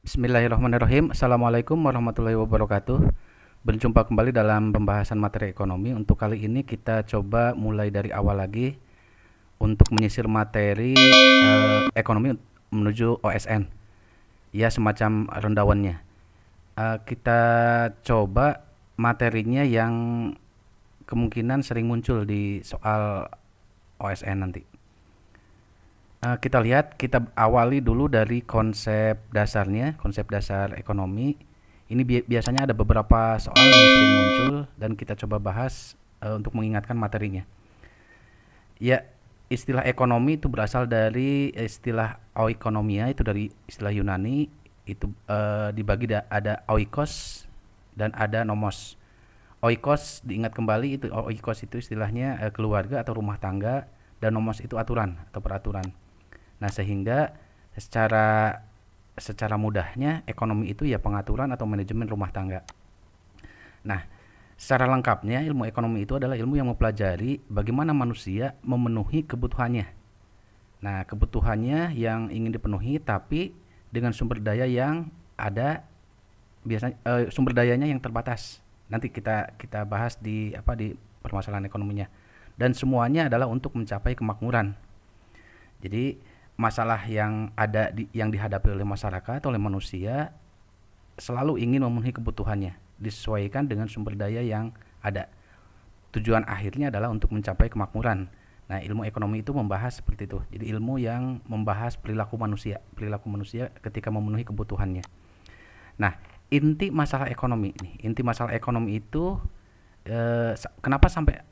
Bismillahirrahmanirrahim. Assalamualaikum warahmatullahi wabarakatuh. Berjumpa kembali dalam pembahasan materi ekonomi. Untuk kali ini kita coba mulai dari awal lagi untuk menyisir materi ekonomi menuju OSN. Ya, semacam rundownnya. Kita coba materinya yang kemungkinan sering muncul di soal OSN nanti. Kita lihat, kita awali dulu dari konsep dasarnya, konsep dasar ekonomi. Ini biasanya ada beberapa soal yang sering muncul dan kita coba bahas untuk mengingatkan materinya. Ya, istilah ekonomi itu berasal dari istilah oikonomia, itu dari istilah Yunani. Itu dibagi ada oikos dan ada nomos. Oikos diingat kembali, itu oikos itu istilahnya keluarga atau rumah tangga, dan nomos itu aturan atau peraturan. Nah, sehingga secara mudahnya ekonomi itu ya pengaturan atau manajemen rumah tangga. Nah, secara lengkapnya ilmu ekonomi itu adalah ilmu yang mempelajari bagaimana manusia memenuhi kebutuhannya. Nah, kebutuhannya yang ingin dipenuhi tapi dengan sumber daya yang ada, biasanya sumber dayanya yang terbatas. Nanti kita bahas di permasalahan ekonominya. Dan semuanya adalah untuk mencapai kemakmuran. Jadi masalah yang yang dihadapi oleh masyarakat, oleh manusia, selalu ingin memenuhi kebutuhannya disesuaikan dengan sumber daya yang ada. Tujuan akhirnya adalah untuk mencapai kemakmuran. Nah, ilmu ekonomi itu membahas seperti itu. Jadi ilmu yang membahas perilaku manusia ketika memenuhi kebutuhannya. Nah, inti masalah ekonomi itu kenapa sampai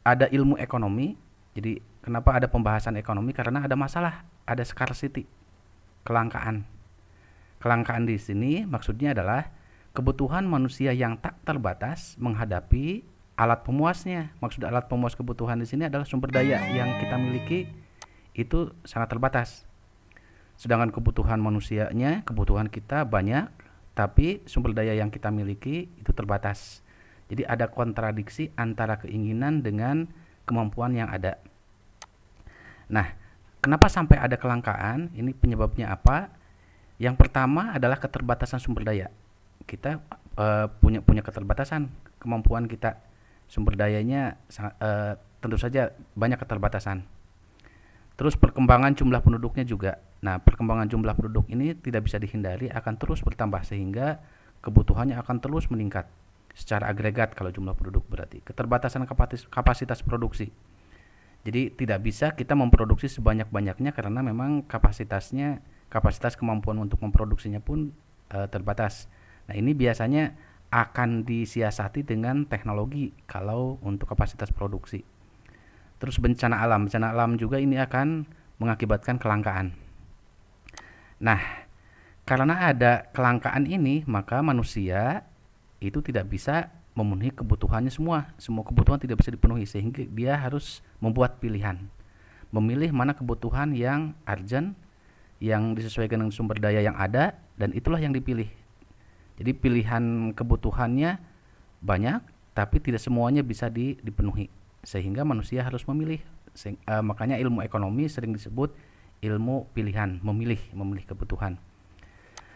ada ilmu ekonomi. Jadi kenapa ada pembahasan ekonomi? Karena ada masalah, ada scarcity, kelangkaan. Kelangkaan di sini maksudnya adalah kebutuhan manusia yang tak terbatas menghadapi alat pemuasnya. Maksud alat pemuas kebutuhan di sini adalah sumber daya yang kita miliki itu sangat terbatas. Sedangkan kebutuhan manusianya, kebutuhan kita banyak, tapi sumber daya yang kita miliki itu terbatas. Jadi ada kontradiksi antara keinginan dengan kemampuan yang ada. Nah, kenapa sampai ada kelangkaan? Ini penyebabnya apa? Yang pertama adalah keterbatasan sumber daya. Kita punya keterbatasan kemampuan kita. Sumber dayanya tentu saja banyak keterbatasan. Terus perkembangan jumlah penduduknya juga. Nah, perkembangan jumlah penduduk ini tidak bisa dihindari, akan terus bertambah sehingga kebutuhannya akan terus meningkat. Secara agregat kalau jumlah penduduk berarti keterbatasan kapasitas produksi. Jadi tidak bisa kita memproduksi sebanyak-banyaknya karena memang kapasitas kemampuan untuk memproduksinya pun terbatas. Nah, ini biasanya akan disiasati dengan teknologi kalau untuk kapasitas produksi. Terus bencana alam juga ini akan mengakibatkan kelangkaan. Nah, karena ada kelangkaan ini, maka manusia itu tidak bisa memenuhi kebutuhannya semua. Semua kebutuhan tidak bisa dipenuhi sehingga dia harus membuat pilihan. Memilih mana kebutuhan yang urgent, yang disesuaikan dengan sumber daya yang ada, dan itulah yang dipilih. Jadi pilihan kebutuhannya banyak, tapi tidak semuanya bisa dipenuhi. Sehingga manusia harus memilih. Makanya ilmu ekonomi sering disebut ilmu pilihan, memilih kebutuhan.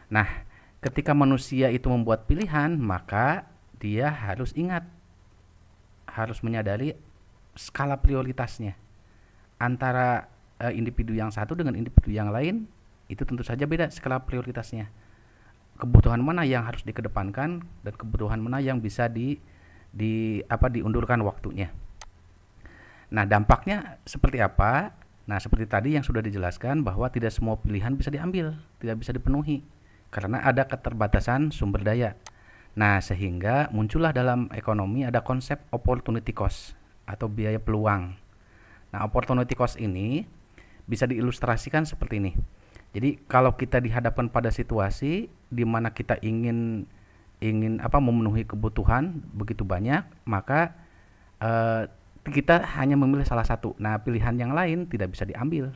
Nah, ketika manusia itu membuat pilihan, maka dia harus ingat, harus menyadari skala prioritasnya. Antara individu yang satu dengan individu yang lain, itu tentu saja beda skala prioritasnya. Kebutuhan mana yang harus dikedepankan dan kebutuhan mana yang bisa diundurkan waktunya. Nah, dampaknya seperti apa? Nah, seperti tadi yang sudah dijelaskan bahwa tidak semua pilihan bisa diambil, tidak bisa dipenuhi karena ada keterbatasan sumber daya. Nah, sehingga muncullah dalam ekonomi ada konsep opportunity cost atau biaya peluang. Nah, opportunity cost ini bisa diilustrasikan seperti ini. Jadi, kalau kita dihadapkan pada situasi di mana kita ingin memenuhi kebutuhan begitu banyak, maka kita hanya memilih salah satu. Nah, pilihan yang lain tidak bisa diambil.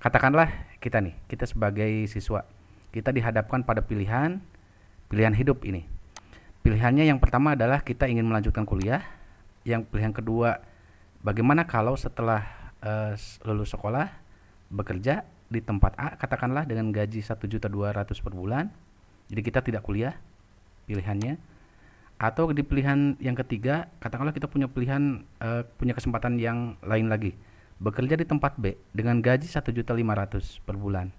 Katakanlah kita sebagai siswa, kita dihadapkan pada pilihan hidup ini. Pilihannya yang pertama adalah kita ingin melanjutkan kuliah. Yang pilihan kedua, bagaimana kalau setelah lulus sekolah bekerja, di tempat A katakanlah dengan gaji 1.200.000 per bulan. Jadi kita tidak kuliah pilihannya. Atau di pilihan yang ketiga, katakanlah kita punya pilihan punya kesempatan yang lain lagi. Bekerja di tempat B dengan gaji 1.500.000 per bulan.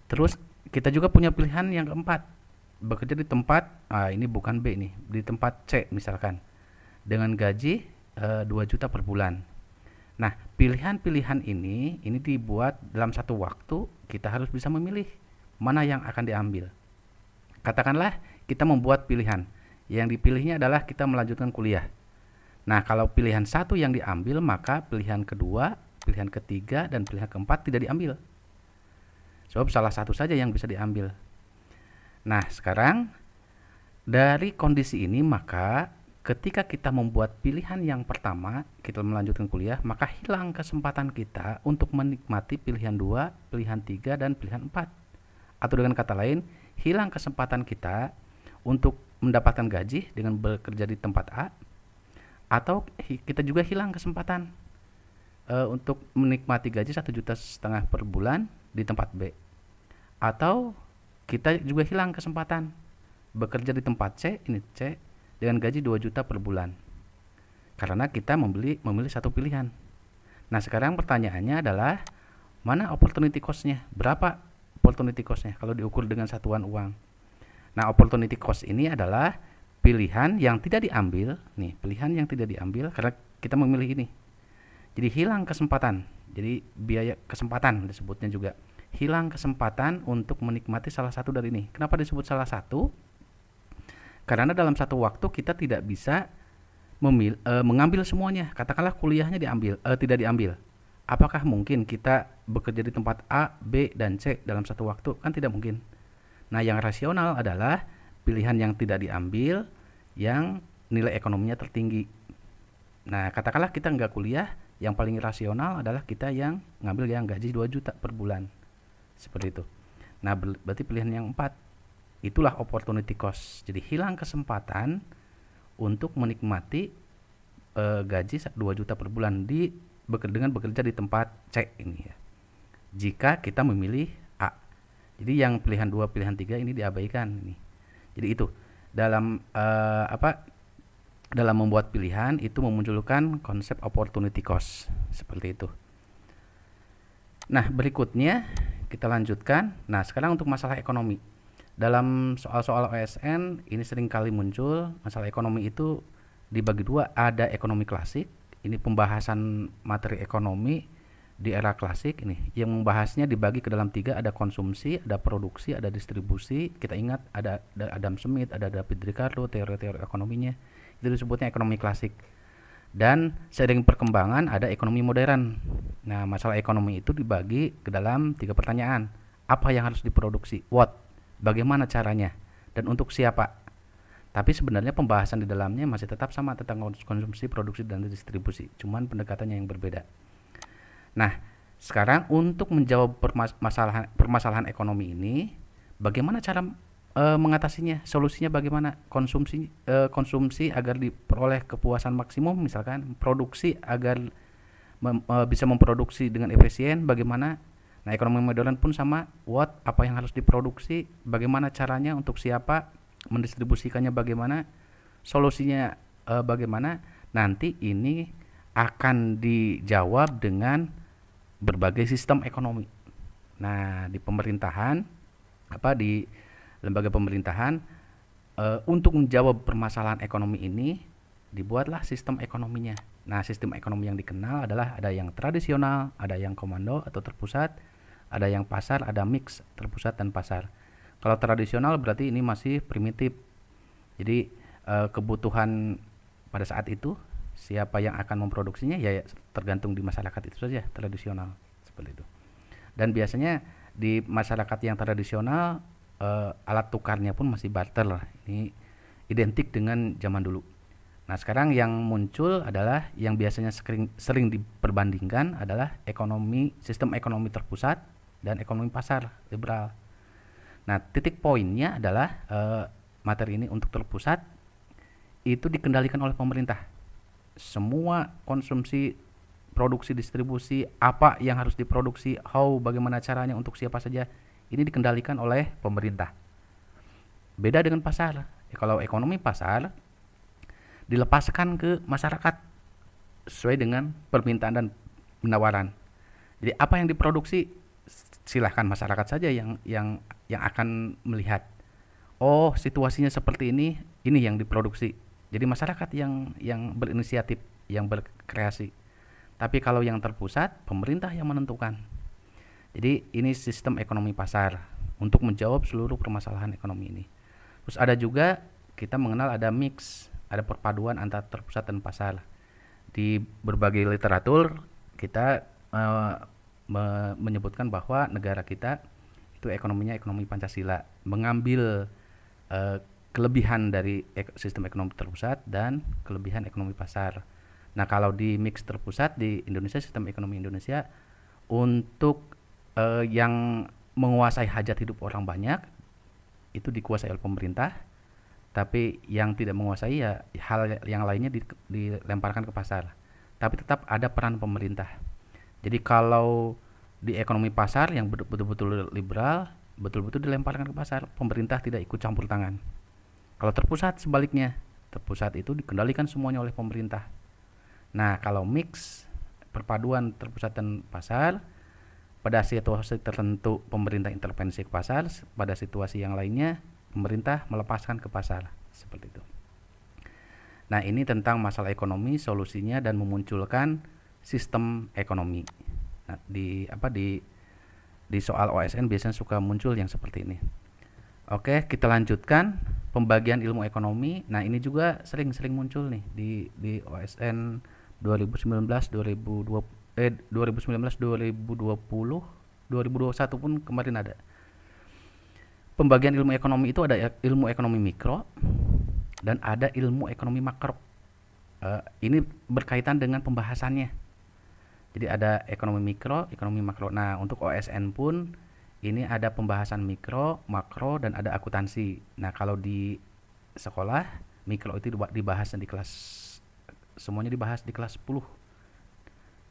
Terus kita juga punya pilihan yang keempat, bekerja di tempat ini bukan B nih, di tempat C misalkan dengan gaji 2 juta per bulan. Nah, pilihan-pilihan ini dibuat dalam satu waktu, kita harus bisa memilih mana yang akan diambil. Katakanlah kita membuat pilihan, yang dipilihnya adalah kita melanjutkan kuliah. Nah, kalau pilihan satu yang diambil, maka pilihan kedua, pilihan ketiga, dan pilihan keempat tidak diambil. Sebab salah satu saja yang bisa diambil. Nah, sekarang dari kondisi ini, maka ketika kita membuat pilihan yang pertama, kita melanjutkan kuliah, maka hilang kesempatan kita untuk menikmati pilihan 2, pilihan 3, dan pilihan 4. Atau dengan kata lain, hilang kesempatan kita untuk mendapatkan gaji dengan bekerja di tempat A, atau kita juga hilang kesempatan untuk menikmati gaji 1,5 juta per bulan di tempat B. Atau kita juga hilang kesempatan bekerja di tempat C, ini C, dengan gaji 2 juta per bulan. Karena kita memilih satu pilihan. Nah, sekarang pertanyaannya adalah mana opportunity cost-nya? Berapa opportunity cost-nya kalau diukur dengan satuan uang? Nah, opportunity cost ini adalah pilihan yang tidak diambil, nih, pilihan yang tidak diambil karena kita memilih ini. Jadi hilang kesempatan. Jadi biaya kesempatan disebutnya juga. Hilang kesempatan untuk menikmati salah satu dari ini. Kenapa disebut salah satu? Karena dalam satu waktu kita tidak bisa mengambil semuanya. Katakanlah kuliahnya tidak diambil. Apakah mungkin kita bekerja di tempat A, B, dan C dalam satu waktu? Kan tidak mungkin. Nah, yang rasional adalah pilihan yang tidak diambil, yang nilai ekonominya tertinggi. Nah, katakanlah kita nggak kuliah, yang paling rasional adalah kita yang ngambil yang gaji 2 juta per bulan. Seperti itu. Nah, berarti pilihan yang 4. Itulah opportunity cost. Jadi hilang kesempatan untuk menikmati gaji 2 juta per bulan dengan bekerja di tempat C ini ya. Jika kita memilih A. Jadi yang pilihan 2, pilihan 3 ini diabaikan ini. Jadi itu dalam dalam membuat pilihan itu memunculkan konsep opportunity cost seperti itu. Nah, berikutnya kita lanjutkan. Nah, sekarang untuk masalah ekonomi. Dalam soal-soal OSN ini sering kali muncul masalah ekonomi itu dibagi dua. Ada ekonomi klasik, ini pembahasan materi ekonomi di era klasik ini. Yang membahasnya dibagi ke dalam 3, ada konsumsi, ada produksi, ada distribusi. Kita ingat ada Adam Smith, ada David Ricardo, teori-teori ekonominya. Itu disebutnya ekonomi klasik. Dan seiring perkembangan ada ekonomi modern. Nah, masalah ekonomi itu dibagi ke dalam 3 pertanyaan. Apa yang harus diproduksi? What? Bagaimana caranya? Dan untuk siapa? Tapi sebenarnya pembahasan di dalamnya masih tetap sama tentang konsumsi, produksi, dan distribusi. Cuman pendekatannya yang berbeda. Nah, sekarang untuk menjawab permasalahan ekonomi ini, bagaimana cara mengatasinya? Solusinya bagaimana? Konsumsi agar diperoleh kepuasan maksimum, misalkan produksi agar bisa memproduksi dengan efisien, bagaimana? Nah, ekonomi modern pun sama. What? Apa yang harus diproduksi? Bagaimana caranya? Untuk siapa? Mendistribusikannya bagaimana? Solusinya bagaimana? Nanti ini akan dijawab dengan berbagai sistem ekonomi. Nah, di pemerintahan di lembaga pemerintahan untuk menjawab permasalahan ekonomi ini dibuatlah sistem ekonominya. Nah, sistem ekonomi yang dikenal adalah ada yang tradisional, ada yang komando atau terpusat, ada yang pasar, ada mix terpusat dan pasar. Kalau tradisional berarti ini masih primitif. Jadi kebutuhan pada saat itu siapa yang akan memproduksinya ya tergantung di masyarakat itu saja, tradisional seperti itu. Dan biasanya di masyarakat yang tradisional alat tukarnya pun masih barter lah. Ini identik dengan zaman dulu. Nah, sekarang yang muncul adalah yang biasanya sering diperbandingkan adalah sistem ekonomi terpusat dan ekonomi pasar liberal. Nah, titik poinnya adalah materi ini untuk terpusat itu dikendalikan oleh pemerintah. Semua konsumsi produksi distribusi, apa yang harus diproduksi, bagaimana caranya untuk siapa saja, ini dikendalikan oleh pemerintah. Beda dengan pasar. Kalau ekonomi pasar dilepaskan ke masyarakat sesuai dengan permintaan dan penawaran. Jadi apa yang diproduksi silahkan masyarakat saja yang akan melihat. Oh, situasinya seperti ini yang diproduksi. Jadi masyarakat yang berinisiatif, yang berkreasi. Tapi kalau yang terpusat, pemerintah yang menentukan. Jadi ini sistem ekonomi pasar untuk menjawab seluruh permasalahan ekonomi ini. Terus ada juga kita mengenal ada mix, ada perpaduan antara terpusat dan pasar. Di berbagai literatur kita menyebutkan bahwa negara kita itu ekonominya ekonomi Pancasila, mengambil kelebihan dari sistem ekonomi terpusat dan kelebihan ekonomi pasar. Nah, kalau di mix terpusat di Indonesia, sistem ekonomi Indonesia untuk yang menguasai hajat hidup orang banyak itu dikuasai oleh pemerintah, tapi yang tidak menguasai ya hal yang lainnya dilemparkan ke pasar. Tapi tetap ada peran pemerintah. Jadi kalau di ekonomi pasar yang betul-betul liberal, betul-betul dilemparkan ke pasar, pemerintah tidak ikut campur tangan. Kalau terpusat sebaliknya, terpusat itu dikendalikan semuanya oleh pemerintah. Nah, kalau mix perpaduan terpusat dan pasar, pada situasi tertentu pemerintah intervensi ke pasar, pada situasi yang lainnya pemerintah melepaskan ke pasar, seperti itu. Nah, ini tentang masalah ekonomi, solusinya dan memunculkan sistem ekonomi. Nah, di soal OSN biasanya suka muncul yang seperti ini. Oke, kita lanjutkan pembagian ilmu ekonomi. Nah, ini juga sering-sering muncul nih di OSN 2019, 2020, 2021 pun kemarin ada. Pembagian ilmu ekonomi itu ada ilmu ekonomi mikro dan ada ilmu ekonomi makro. Ini berkaitan dengan pembahasannya. Jadi ada ekonomi mikro, ekonomi makro. Nah, untuk OSN pun ini ada pembahasan mikro, makro, dan ada akuntansi. Nah, kalau di sekolah, mikro itu dibahas di kelas, semuanya dibahas di kelas 10.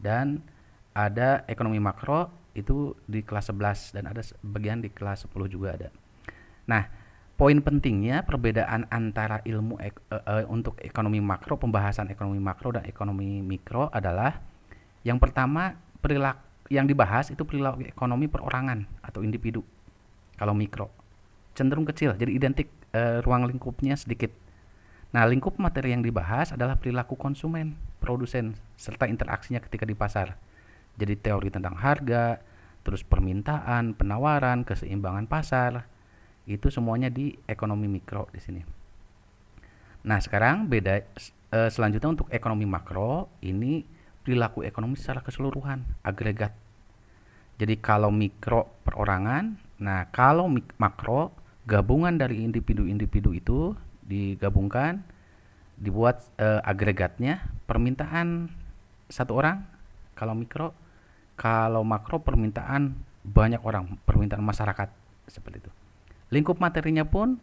Dan ada ekonomi makro itu di kelas 11 dan ada bagian di kelas 10 juga ada. Nah, poin pentingnya perbedaan antara ilmu untuk ekonomi makro, pembahasan ekonomi makro dan ekonomi mikro adalah yang pertama, perilaku yang dibahas itu perilaku ekonomi perorangan atau individu. Kalau mikro cenderung kecil, jadi identik, ruang lingkupnya sedikit. Nah, lingkup materi yang dibahas adalah perilaku konsumen, produsen, serta interaksinya ketika di pasar. Jadi teori tentang harga, terus permintaan, penawaran, keseimbangan pasar, itu semuanya di ekonomi mikro di sini. Nah, sekarang beda selanjutnya untuk ekonomi makro, ini perilaku ekonomi secara keseluruhan, agregat. Jadi kalau mikro perorangan, nah kalau makro gabungan dari individu-individu itu digabungkan, dibuat agregatnya permintaan satu orang kalau mikro, kalau makro permintaan banyak orang, permintaan masyarakat, seperti itu. Lingkup materinya pun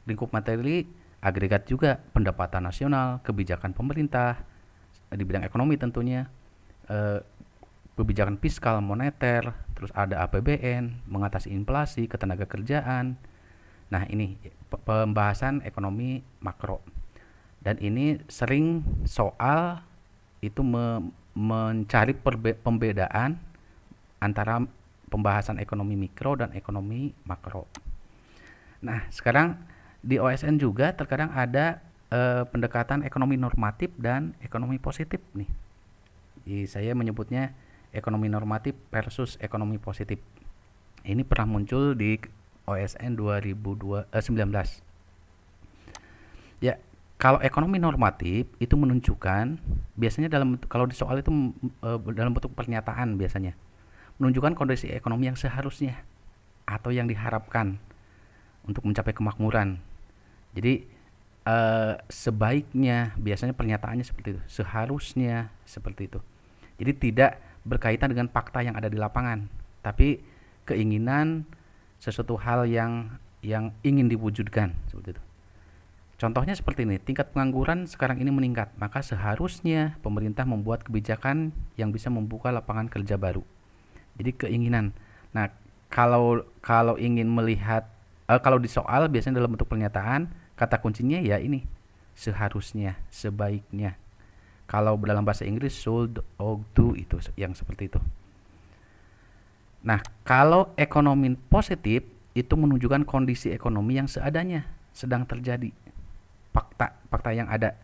lingkup materi agregat juga, pendapatan nasional, kebijakan pemerintah di bidang ekonomi tentunya, kebijakan fiskal moneter, terus ada APBN, mengatasi inflasi, ketenaga kerjaan. Nah, ini pembahasan ekonomi makro. Dan ini sering soal itu mencari pembedaan antara pembahasan ekonomi mikro dan ekonomi makro. Nah, sekarang di OSN juga terkadang ada pendekatan ekonomi normatif dan ekonomi positif nih. Jadi saya menyebutnya ekonomi normatif versus ekonomi positif. Ini pernah muncul di OSN 2019. Ya, kalau ekonomi normatif itu menunjukkan biasanya kalau di soal itu dalam bentuk pernyataan biasanya. Menunjukkan kondisi ekonomi yang seharusnya atau yang diharapkan untuk mencapai kemakmuran. Jadi sebaiknya biasanya pernyataannya seperti itu, seharusnya seperti itu. Jadi tidak berkaitan dengan fakta yang ada di lapangan, tapi keinginan sesuatu hal yang ingin diwujudkan, seperti itu. Contohnya seperti ini, tingkat pengangguran sekarang ini meningkat, maka seharusnya pemerintah membuat kebijakan yang bisa membuka lapangan kerja baru. Jadi keinginan. Nah, kalau kalau ingin melihat kalau di soal biasanya dalam bentuk pernyataan, kata kuncinya ya ini, seharusnya, sebaiknya. Kalau dalam bahasa Inggris should, ought to, itu yang seperti itu. Nah, kalau ekonomi positif itu menunjukkan kondisi ekonomi yang seadanya sedang terjadi. Fakta yang ada.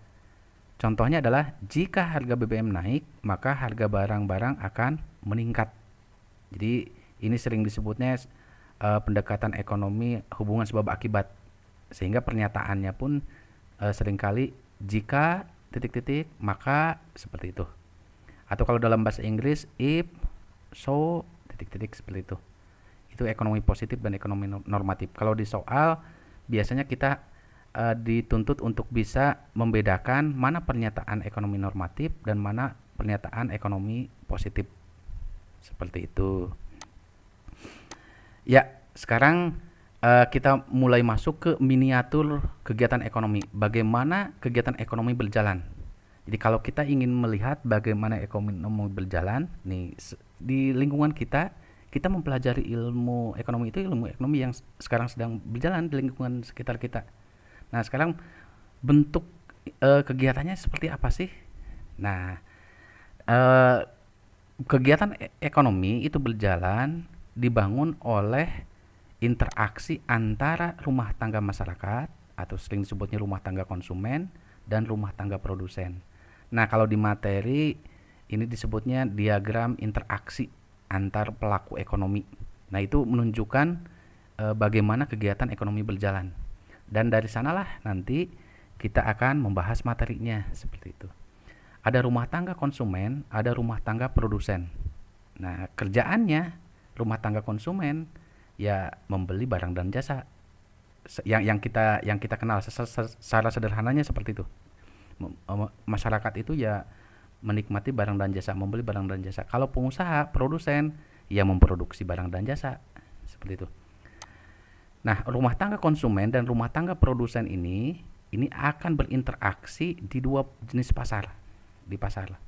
Contohnya adalah jika harga BBM naik, maka harga barang-barang akan meningkat. Jadi ini sering disebutnya pendekatan ekonomi hubungan sebab akibat. Sehingga pernyataannya pun seringkali jika titik-titik maka seperti itu. Atau kalau dalam bahasa Inggris if, so, titik-titik seperti itu. Itu ekonomi positif dan ekonomi normatif. Kalau di soal biasanya kita dituntut untuk bisa membedakan mana pernyataan ekonomi normatif dan mana pernyataan ekonomi positif. Seperti itu. Ya, sekarang kita mulai masuk ke miniatur kegiatan ekonomi. Bagaimana kegiatan ekonomi berjalan. Jadi kalau kita ingin melihat bagaimana ekonomi berjalan, nih di lingkungan kita, kita mempelajari ilmu ekonomi itu ilmu ekonomi yang sekarang sedang berjalan di lingkungan sekitar kita. Nah, sekarang bentuk kegiatannya seperti apa sih? Nah, eh, kegiatan ekonomi itu berjalan dibangun oleh interaksi antara rumah tangga masyarakat atau sering disebutnya rumah tangga konsumen dan rumah tangga produsen. Nah, kalau di materi ini disebutnya diagram interaksi antar pelaku ekonomi. Nah, itu menunjukkan bagaimana kegiatan ekonomi berjalan. Dan dari sanalah nanti kita akan membahas materinya seperti itu. Ada rumah tangga konsumen, ada rumah tangga produsen. Nah, kerjaannya rumah tangga konsumen ya membeli barang dan jasa yang kita kenal secara sederhananya seperti itu. Masyarakat itu ya menikmati barang dan jasa, membeli barang dan jasa. Kalau pengusaha, produsen ya memproduksi barang dan jasa seperti itu. Nah, rumah tangga konsumen dan rumah tangga produsen ini akan berinteraksi di dua jenis pasar di pasar.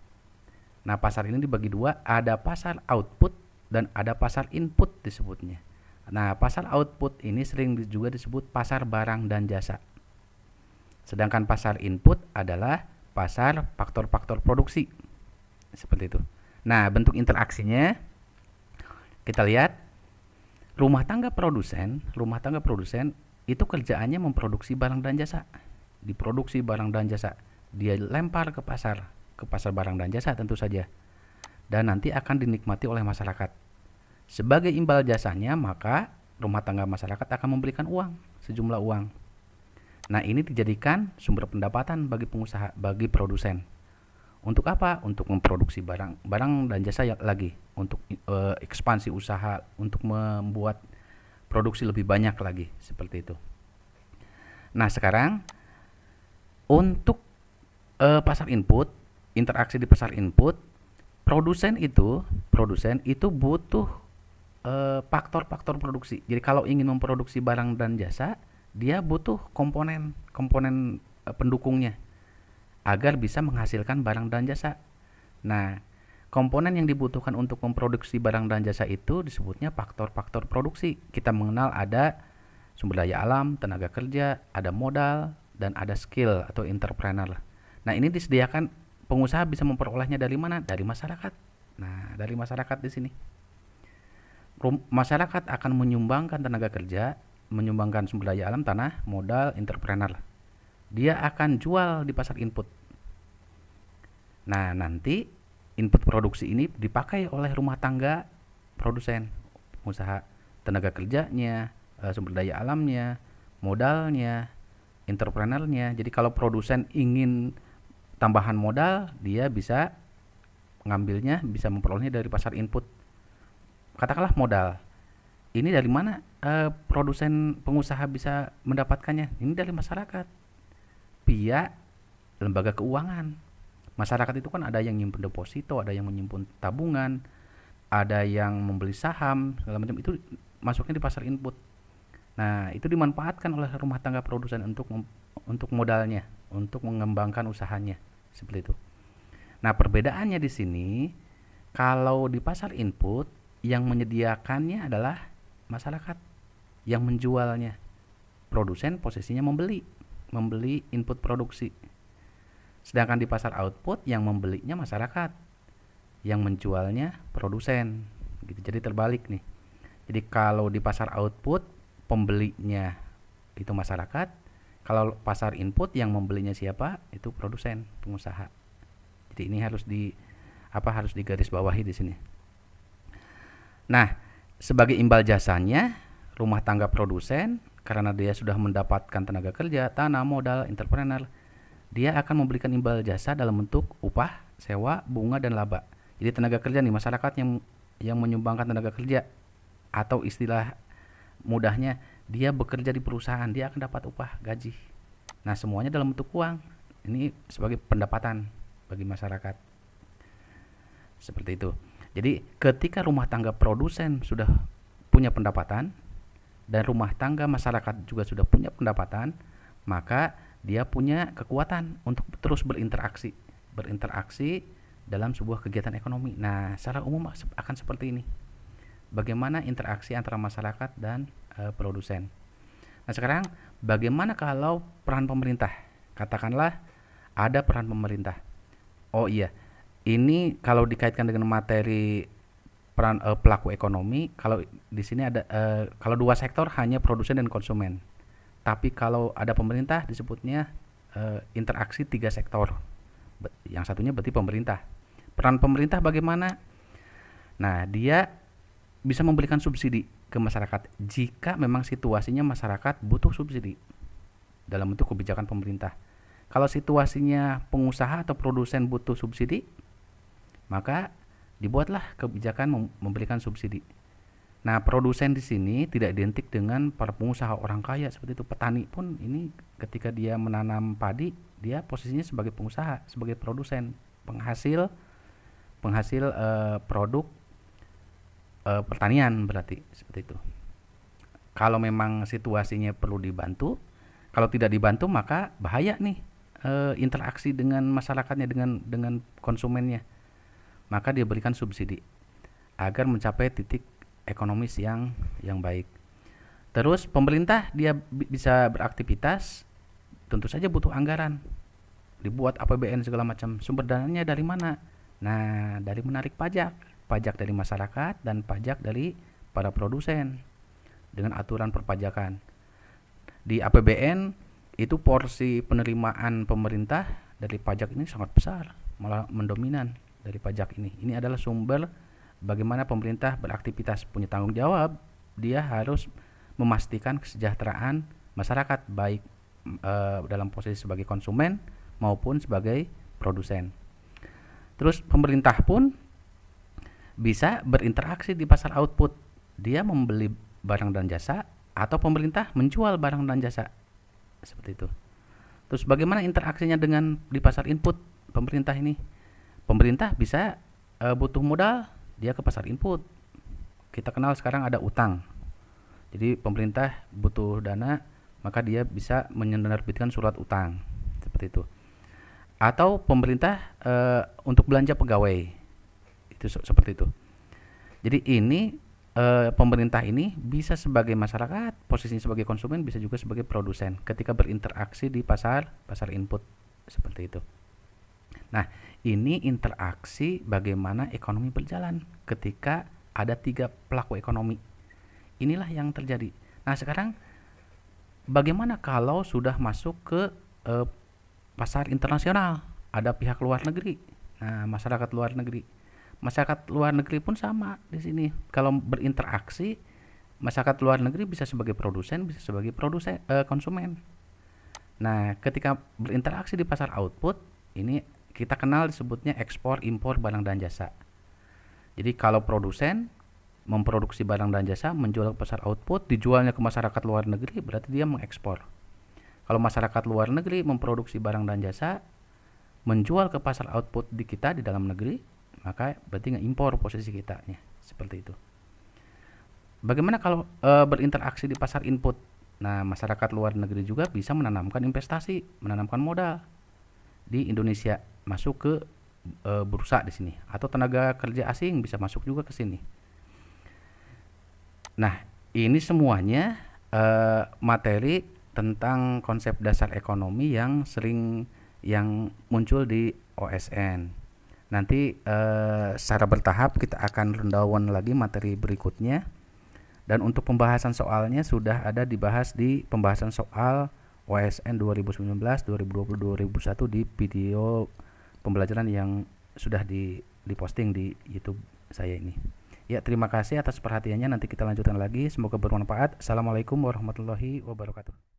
Nah, pasar ini dibagi dua, ada pasar output dan ada pasar input disebutnya. Nah, pasar output ini sering juga disebut pasar barang dan jasa. Sedangkan pasar input adalah pasar faktor-faktor produksi. Seperti itu. Nah, bentuk interaksinya kita lihat rumah tangga produsen itu kerjaannya memproduksi barang dan jasa. Diproduksi barang dan jasa, dia lempar ke pasar barang dan jasa tentu saja. Dan nanti akan dinikmati oleh masyarakat. Sebagai imbal jasanya, maka rumah tangga masyarakat akan memberikan uang, sejumlah uang. Nah, ini dijadikan sumber pendapatan bagi pengusaha, bagi produsen. Untuk apa? Untuk memproduksi barang dan jasa lagi, untuk ekspansi usaha, untuk membuat produksi lebih banyak lagi, seperti itu. Nah, sekarang untuk pasar input, interaksi di pasar input, produsen itu butuh faktor-faktor produksi. Jadi kalau ingin memproduksi barang dan jasa, dia butuh komponen pendukungnya agar bisa menghasilkan barang dan jasa. Nah, komponen yang dibutuhkan untuk memproduksi barang dan jasa itu disebutnya faktor-faktor produksi. Kita mengenal ada sumber daya alam, tenaga kerja, ada modal, dan ada skill atau entrepreneur. Nah, ini disediakan pengusaha bisa memperolehnya dari mana? Dari masyarakat. Nah, dari masyarakat di sini. Masyarakat akan menyumbangkan tenaga kerja, menyumbangkan sumber daya alam, tanah, modal, entrepreneur. Dia akan jual di pasar input. Nah, nanti input produksi ini dipakai oleh rumah tangga produsen, pengusaha, tenaga kerjanya, sumber daya alamnya, modalnya, entrepreneurnya. Jadi kalau produsen ingin tambahan modal, dia bisa ngambilnya, bisa memperolehnya dari pasar input. Katakanlah modal. Ini dari mana produsen pengusaha bisa mendapatkannya? Ini dari masyarakat. Via lembaga keuangan. Masyarakat itu kan ada yang nyimpen deposito, ada yang menyimpan tabungan, ada yang membeli saham, segala macam itu masuknya di pasar input. Nah, itu dimanfaatkan oleh rumah tangga produsen untuk modalnya, untuk mengembangkan usahanya, seperti itu. Nah, perbedaannya di sini, kalau di pasar input yang menyediakannya adalah masyarakat, yang menjualnya produsen posisinya membeli input produksi. Sedangkan di pasar output yang membelinya masyarakat, yang menjualnya produsen. Gitu. Jadi terbalik nih. Jadi kalau di pasar output pembelinya itu masyarakat, kalau pasar input yang membelinya siapa? Itu produsen, pengusaha. Jadi ini harus digarisbawahi di sini. Nah, sebagai imbal jasanya, rumah tangga produsen karena dia sudah mendapatkan tenaga kerja, tanah, modal, entrepreneur, dia akan memberikan imbal jasa dalam bentuk upah, sewa, bunga, dan laba. Jadi tenaga kerja nih, masyarakat yang menyumbangkan tenaga kerja, atau istilah mudahnya dia bekerja di perusahaan, dia akan dapat upah, gaji. Nah, semuanya dalam bentuk uang. Ini sebagai pendapatan bagi masyarakat. Seperti itu. Jadi ketika rumah tangga produsen sudah punya pendapatan dan rumah tangga masyarakat juga sudah punya pendapatan, maka dia punya kekuatan untuk terus berinteraksi dalam sebuah kegiatan ekonomi. Nah, secara umum akan seperti ini. Bagaimana interaksi antara masyarakat dan produsen. Nah, sekarang bagaimana kalau peran pemerintah? Katakanlah ada peran pemerintah. Oh iya, ini kalau dikaitkan dengan materi peran pelaku ekonomi, kalau di sini ada kalau dua sektor hanya produsen dan konsumen. Tapi kalau ada pemerintah disebutnya interaksi tiga sektor. Yang satunya berarti pemerintah. Peran pemerintah bagaimana? Nah, dia bisa memberikan subsidi ke masyarakat jika memang situasinya masyarakat butuh subsidi dalam bentuk kebijakan pemerintah. Kalau situasinya pengusaha atau produsen butuh subsidi, maka dibuatlah kebijakan memberikan subsidi. Nah, produsen di sini tidak identik dengan para pengusaha orang kaya seperti itu. Petani pun ini ketika dia menanam padi, dia posisinya sebagai pengusaha, sebagai produsen, penghasil produk pertanian berarti seperti itu. Kalau memang situasinya perlu dibantu, kalau tidak dibantu maka bahaya nih interaksi dengan masyarakatnya, dengan konsumennya. Maka dia berikan subsidi agar mencapai titik ekonomis yang baik. Terus pemerintah dia bisa beraktivitas, tentu saja butuh anggaran. Dibuat APBN segala macam. Sumber dananya dari mana? Nah, dari menarik pajak dari masyarakat dan pajak dari para produsen dengan aturan perpajakan. Di APBN itu porsi penerimaan pemerintah dari pajak ini sangat besar, malah mendominan dari pajak ini. Ini adalah sumber bagaimana pemerintah beraktivitas, punya tanggung jawab. Dia harus memastikan kesejahteraan masyarakat baik dalam posisi sebagai konsumen maupun sebagai produsen. Terus pemerintah pun bisa berinteraksi di pasar output. Dia membeli barang dan jasa atau pemerintah menjual barang dan jasa. Seperti itu. Terus bagaimana interaksinya dengan di pasar input pemerintah ini? Pemerintah bisa butuh modal, dia ke pasar input. Kita kenal sekarang ada utang. Jadi pemerintah butuh dana, maka dia bisa menerbitkan surat utang. Seperti itu. Atau pemerintah untuk belanja pegawai. Itu seperti itu. Jadi ini pemerintah ini bisa sebagai masyarakat, posisinya sebagai konsumen, bisa juga sebagai produsen ketika berinteraksi di pasar input seperti itu. Nah, ini interaksi bagaimana ekonomi berjalan ketika ada tiga pelaku ekonomi. Inilah yang terjadi. Nah, sekarang bagaimana kalau sudah masuk ke pasar internasional? Ada pihak luar negeri. Nah, masyarakat luar negeri. Masyarakat luar negeri pun sama di sini. Kalau berinteraksi, masyarakat luar negeri bisa sebagai produsen, bisa sebagai konsumen. Nah, ketika berinteraksi di pasar output, ini kita kenal disebutnya ekspor impor barang dan jasa. Jadi kalau produsen memproduksi barang dan jasa, menjual ke pasar output, dijualnya ke masyarakat luar negeri, berarti dia mengekspor. Kalau masyarakat luar negeri memproduksi barang dan jasa, menjual ke pasar output di kita di dalam negeri, maka berarti ngeimpor posisi kitanya. Seperti itu. Bagaimana kalau berinteraksi di pasar input? Nah, masyarakat luar negeri juga bisa menanamkan investasi, menanamkan modal di Indonesia, masuk ke bursa di sini, atau tenaga kerja asing bisa masuk juga ke sini. Nah, ini semuanya materi tentang konsep dasar ekonomi yang sering yang muncul di OSN. Nanti secara bertahap kita akan rundown lagi materi berikutnya. Dan untuk pembahasan soalnya sudah ada dibahas di pembahasan soal OSN 2019, 2020, 2021 di video pembelajaran yang sudah diposting di YouTube saya ini. Ya, terima kasih atas perhatiannya. Nanti kita lanjutkan lagi. Semoga bermanfaat. Assalamualaikum warahmatullahi wabarakatuh.